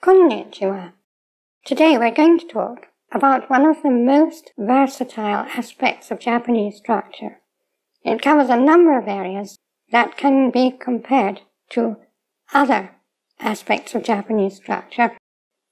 Konnichiwa. Today we're going to talk about one of the most versatile aspects of Japanese structure. It covers a number of areas that can be compared to other aspects of Japanese structure,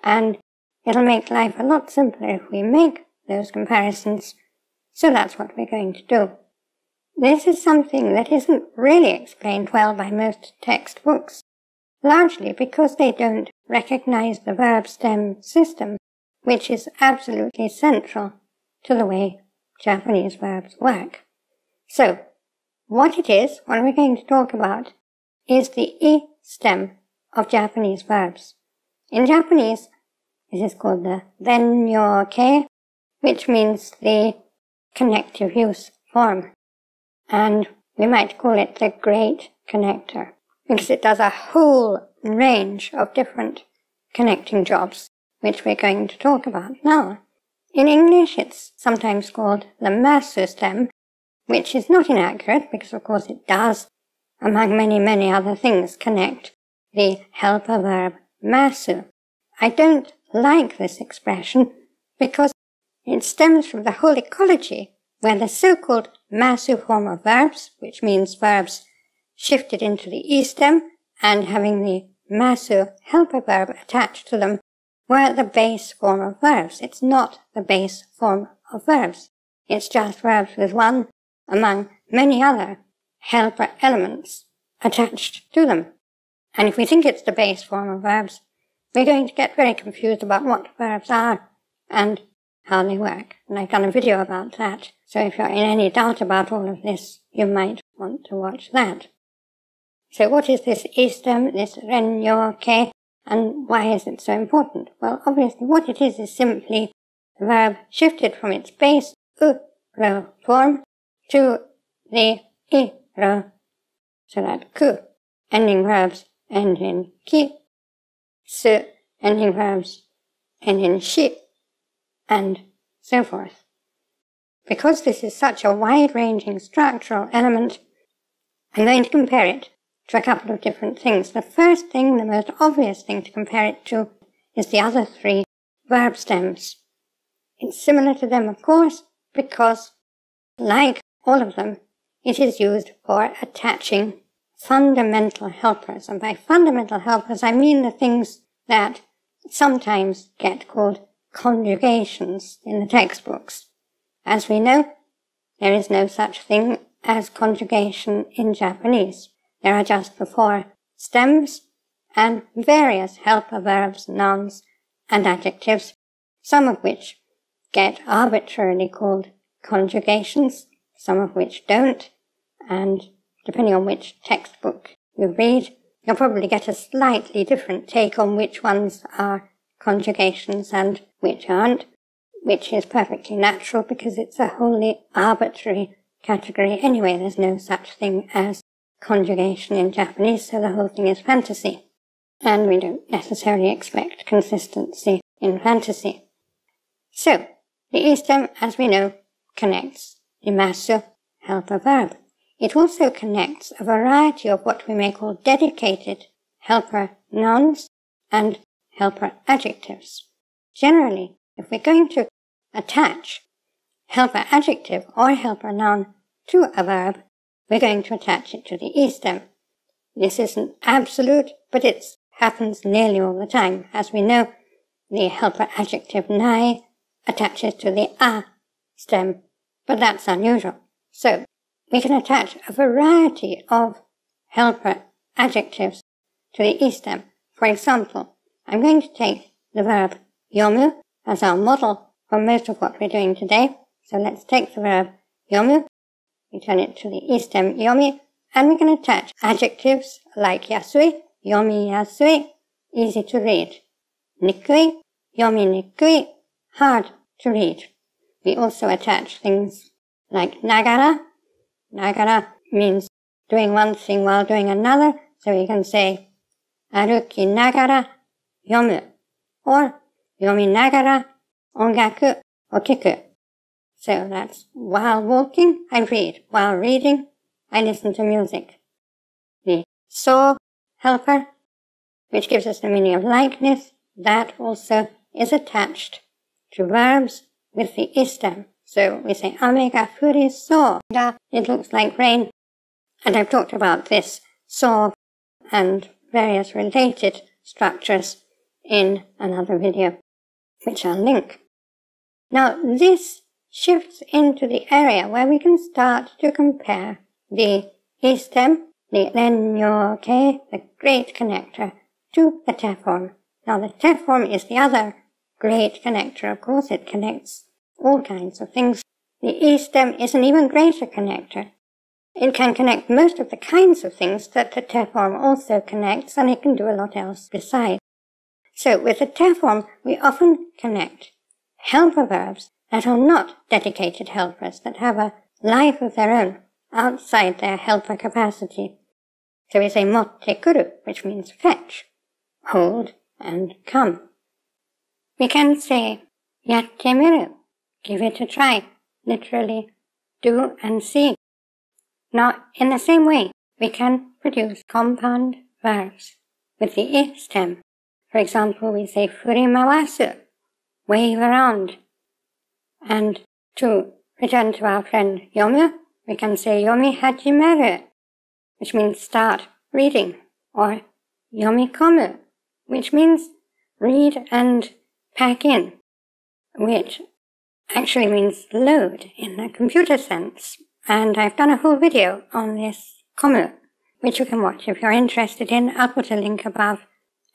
and it'll make life a lot simpler if we make those comparisons, so that's what we're going to do. This is something that isn't really explained well by most textbooks, largely because they don't recognize the verb stem system, which is absolutely central to the way Japanese verbs work. So, what it is, what we're going to talk about, is the I stem of Japanese verbs. In Japanese, this is called the Rennyo-kei, which means the connective use form. And we might call it the great connector, because it does a whole range of different connecting jobs, which we're going to talk about now. In English, it's sometimes called the masu stem, which is not inaccurate, because of course it does, among many other things, connect the helper verb masu. I don't like this expression because it stems from the whole ecology where the so-called masu form of verbs, which means verbs shifted into the I stem and having the masu helper verb attached to them, were the base form of verbs. It's not the base form of verbs. It's just verbs with one among many other helper elements attached to them. And if we think it's the base form of verbs, we're going to get very confused about what verbs are and how they work. And I've done a video about that, so if you're in any doubt about all of this, you might want to watch that. So what is this I stem, this Rennyo-kei, and why is it so important? Well, obviously what it is simply the verb shifted from its base u-ro form to the i-ro, so that ku ending verbs end in ki, su ending verbs end in shi, and so forth. Because this is such a wide-ranging structural element, I'm going to compare it to a couple of different things. The first thing, the most obvious thing to compare it to, is the other three verb stems. It's similar to them, of course, because, like all of them, it is used for attaching fundamental helpers. And by fundamental helpers, I mean the things that sometimes get called conjugations in the textbooks. As we know, there is no such thing as conjugation in Japanese. There are just the four stems and various helper verbs, nouns, and adjectives, some of which get arbitrarily called conjugations, some of which don't, and depending on which textbook you read, you'll probably get a slightly different take on which ones are conjugations and which aren't, which is perfectly natural because it's a wholly arbitrary category. Anyway, there's no such thing as conjugation in Japanese, so the whole thing is fantasy. And we don't necessarily expect consistency in fantasy. So, the I stem, as we know, connects the masu helper verb. It also connects a variety of what we may call dedicated helper nouns and helper adjectives. Generally, if we're going to attach helper adjective or helper noun to a verb, we're going to attach it to the I stem. This isn't absolute, but it happens nearly all the time. As we know, the helper adjective nai attaches to the a stem, but that's unusual. So, we can attach a variety of helper adjectives to the I stem. For example, I'm going to take the verb yomu as our model for most of what we're doing today. So let's take the verb yomu, we turn it to the I stem yomi, and we can attach adjectives like yasui, yomi yasui, easy to read, nikui, yomi nikui, hard to read. We also attach things like nagara. Nagara means doing one thing while doing another, so we can say aruki nagara yomu, or yomi nagara ongaku o kiku. So that's while walking, I read. While reading, I listen to music. The so helper, which gives us the meaning of likeness, that also is attached to verbs with the istem. So we say amega furi so. It looks like rain. And I've talked about this so and various related structures in another video, which I'll link. Now this shifts into the area where we can start to compare the istem, the lenyo-ke, the great connector, to the te form. Now the te form is the other great connector, of course. It connects all kinds of things. The istem is an even greater connector. It can connect most of the kinds of things that the te form also connects, and it can do a lot else besides. So with the te form, we often connect helper verbs that are not dedicated helpers, that have a life of their own outside their helper capacity. So we say motte kuru, which means fetch, hold, and come. We can say yatte miru, give it a try, literally do and see. Now, in the same way, we can produce compound verbs with the istem. For example, we say furimawasu, wave around. And to return to our friend yomu, we can say yomi hajimeru, which means start reading, or yomikomu, which means read and pack in, which actually means load in the computer sense. And I've done a whole video on this komu, which you can watch if you're interested in. I'll put a link above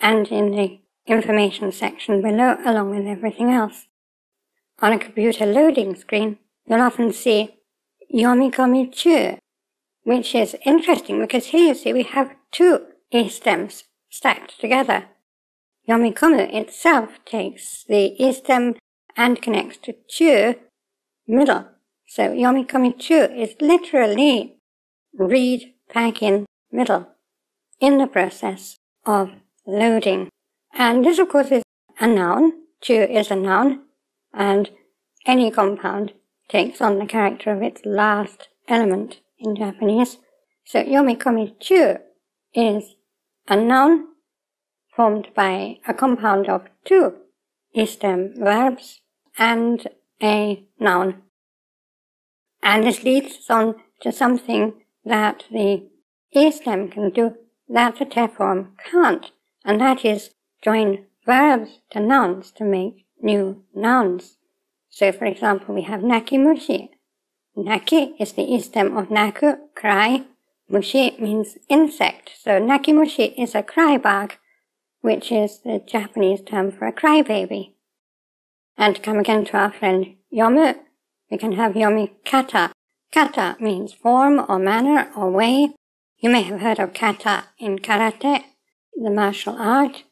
and in the information section below, along with everything else. On a computer loading screen, you'll often see yomikomi chu, which is interesting because here you see we have two istems stacked together. Yomikomu itself takes the istem and connects to chu, middle. So yomikomi chu is literally read, pack in, middle, in the process of loading. And this, of course, is a noun. Chu is a noun, and any compound takes on the character of its last element in Japanese. So yomikomi chu is a noun formed by a compound of two istem verbs and a noun. And this leads on to something that the istem can do that the te form can't, and that is join verbs to nouns to make new nouns. So, for example, we have nakimushi. Naki is the istem of naku, cry. Mushi means insect. So nakimushi is a cry bug, which is the Japanese term for a crybaby. And to come again to our friend yomu, we can have yomi kata. Kata means form or manner or way. You may have heard of kata in karate, the martial art.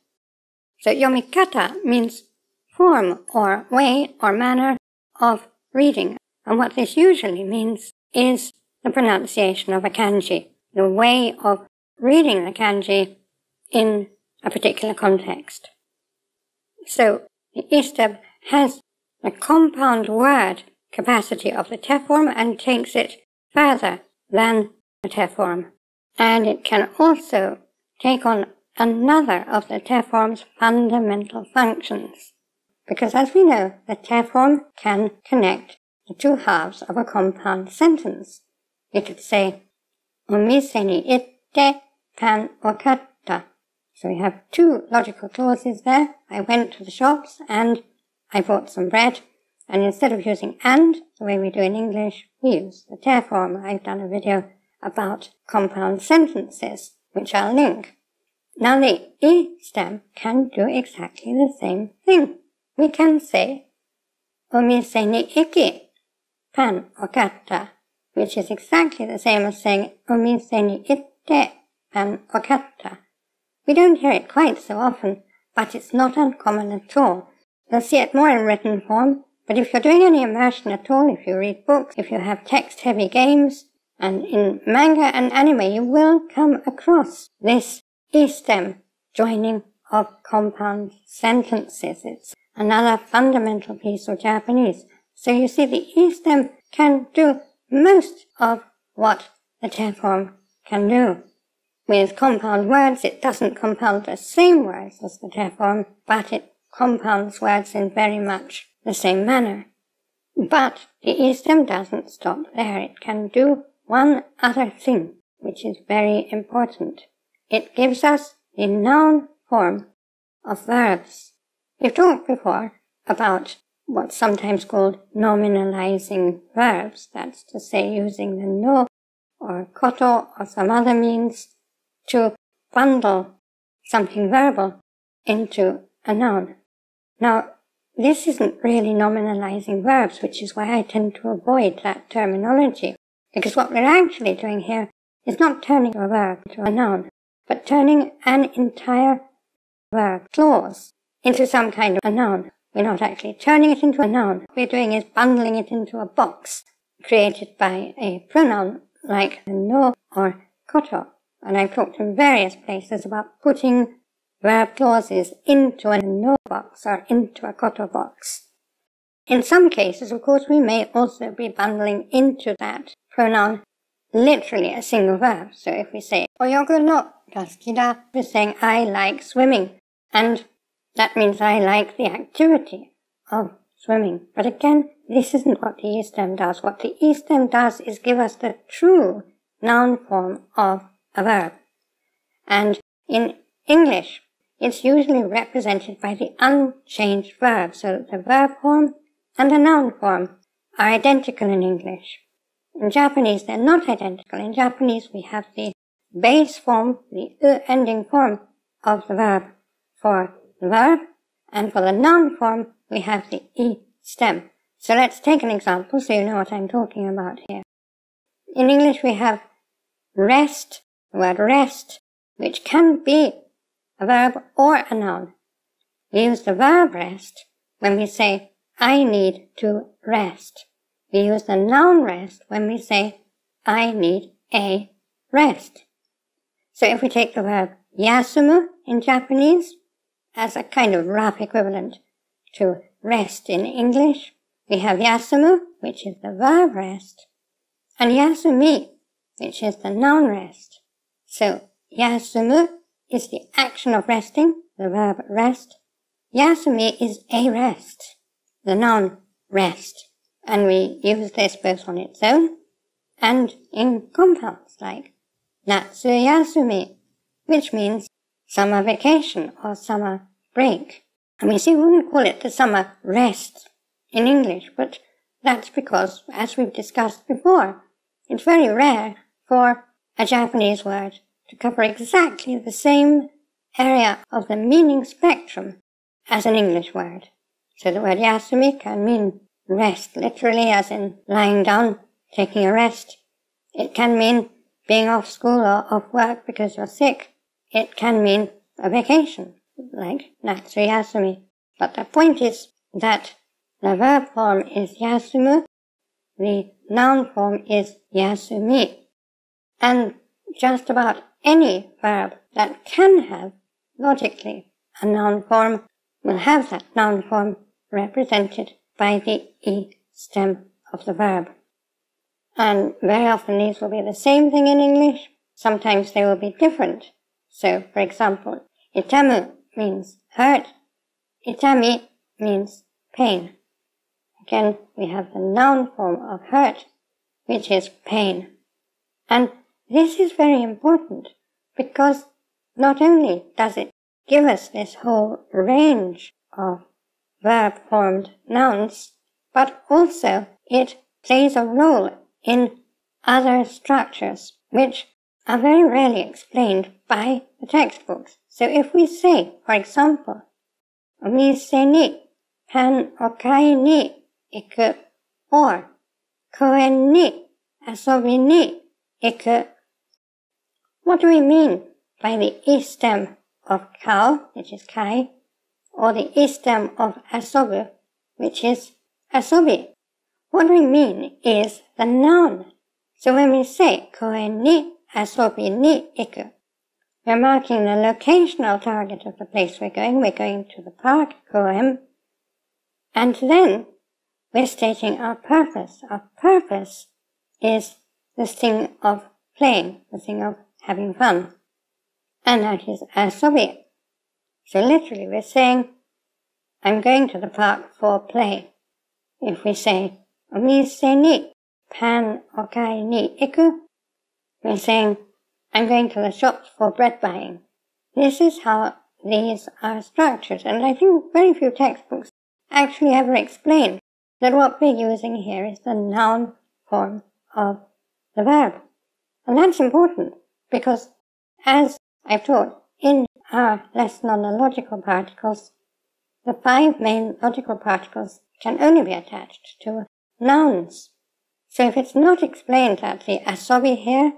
So yomi kata means form or way or manner of reading. And what this usually means is the pronunciation of a kanji, the way of reading the kanji in a particular context. So the istem has the compound word capacity of the te form and takes it further than the te form. And it can also take on another of the te form's fundamental functions. Because as we know, the te form can connect the two halves of a compound sentence. You could say, omise ni itte pan okatta. So we have two logical clauses there. I went to the shops and I bought some bread. And instead of using and, the way we do in English, we use the te form. I've done a video about compound sentences, which I'll link. Now the istem can do exactly the same thing. We can say, omise ni iki pan okatta, which is exactly the same as saying, omise ni itte pan okatta. We don't hear it quite so often, but it's not uncommon at all. You'll see it more in written form, but if you're doing any immersion at all, if you read books, if you have text-heavy games, and in manga and anime, you will come across this istem joining of compound sentences. It's another fundamental piece of Japanese. So you see, the istem can do most of what the te form can do. With compound words, it doesn't compound the same words as the te form, but it compounds words in very much the same manner. But the E stem doesn't stop there. It can do one other thing, which is very important. It gives us the noun form of verbs. We've talked before about what's sometimes called nominalizing verbs. That's to say, using the no or koto or some other means to bundle something verbal into a noun. Now, this isn't really nominalizing verbs, which is why I tend to avoid that terminology, because what we're actually doing here is not turning a verb into a noun, but turning an entire verb clause into some kind of a noun. We're not actually turning it into a noun. What we're doing is bundling it into a box created by a pronoun like no or koto. And I've talked in various places about putting verb clauses into a no box or into a koto box. In some cases, of course, we may also be bundling into that pronoun literally a single verb. So if we say oyogu no ga suki da, we're saying I like swimming. And that means I like the activity of swimming. But again, this isn't what the E stem does. What the E stem does is give us the true noun form of a verb. And in English, it's usually represented by the unchanged verb, so that the verb form and the noun form are identical in English. In Japanese, they're not identical. In Japanese, we have the base form, the ending form of the verb for the verb, and for the noun form, we have the E stem. So let's take an example so you know what I'm talking about here. In English, we have rest, the word rest, which can be a verb or a noun. We use the verb rest when we say, I need to rest. We use the noun rest when we say, I need a rest. So if we take the verb yasumu in Japanese as a kind of rough equivalent to rest in English, we have yasumu, which is the verb rest, and yasumi, which is the noun rest. So yasumu is the action of resting, the verb rest. Yasumi is a rest, the noun rest. And we use this both on its own and in compounds like natsu yasumi, which means summer vacation or summer break. And we wouldn't call it the summer rest in English, but that's because, as we've discussed before, it's very rare for a Japanese word to cover exactly the same area of the meaning spectrum as an English word. So the word yasumi can mean rest, literally as in lying down, taking a rest. It can mean being off school or off work because you're sick. It can mean a vacation, like natsu yasumi. But the point is that the verb form is yasumu, the noun form is yasumi. And just about any verb that can have, logically, a noun form will have that noun form represented by the E stem of the verb. And very often these will be the same thing in English. Sometimes they will be different. So, for example, itamu means hurt. Itami means pain. Again, we have the noun form of hurt, which is pain. And this is very important because not only does it give us this whole range of verb-formed nouns, but also it plays a role in other structures which are very rarely explained by the textbooks. So if we say, for example, omise ni pan okai ni iku, or koen ni asobi ni iku, what do we mean by the E stem of kao, which is kai, or the E stem of asobu, which is asobi? What we mean is the noun. So when we say koen ni asobi ni iku, we're marking the locational target of the place we're going. We're going to the park, koen, and then we're stating our purpose. Our purpose is this thing of playing, the thing of having fun. and that is asobi. So literally we're saying, I'm going to the park for play. If we say, omise ni pan okai ni iku, we're saying, I'm going to the shops for bread buying. This is how these are structured, and I think very few textbooks actually ever explain that what we're using here is the noun form of the verb. And that's important because, as I've taught in our lesson on the logical particles, the 5 main logical particles can only be attached to nouns. So if it's not explained that the asobi here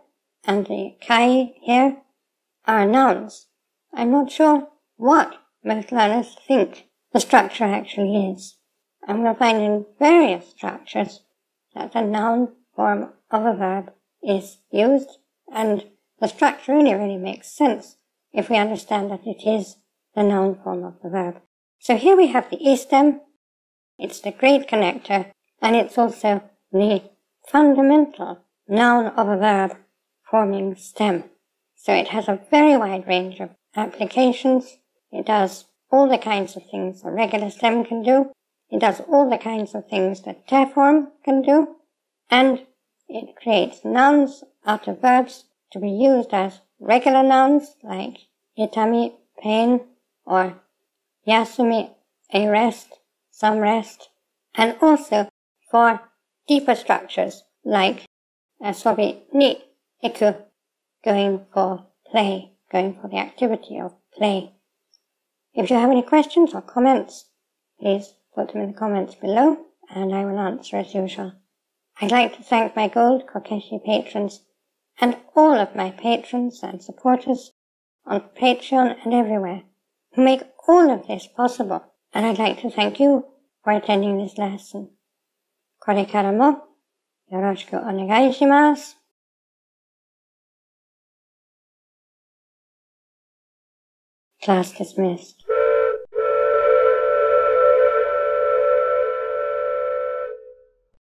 and the kai here are nouns, I'm not sure what most learners think the structure actually is. And we'll find in various structures that the noun form of a verb is used, and the structure only really makes sense if we understand that it is the noun form of the verb. So here we have the E stem, it's the great connector, and it's also the fundamental noun of a verb forming stem. So it has a very wide range of applications. It does all the kinds of things a regular stem can do. It does all the kinds of things that te form can do. And it creates nouns out of verbs to be used as regular nouns like itami, pain, or yasumi, a rest, some rest, and also for deeper structures like asobi ni iku, going for play, going for the activity of play. If you have any questions or comments, please put them in the comments below, and I will answer as usual. I'd like to thank my gold Kokeshi patrons and all of my patrons and supporters on Patreon and everywhere who make all of this possible, and I'd like to thank you for attending this lesson. Korekara mo yoroshiku onegai shimasu. Class dismissed.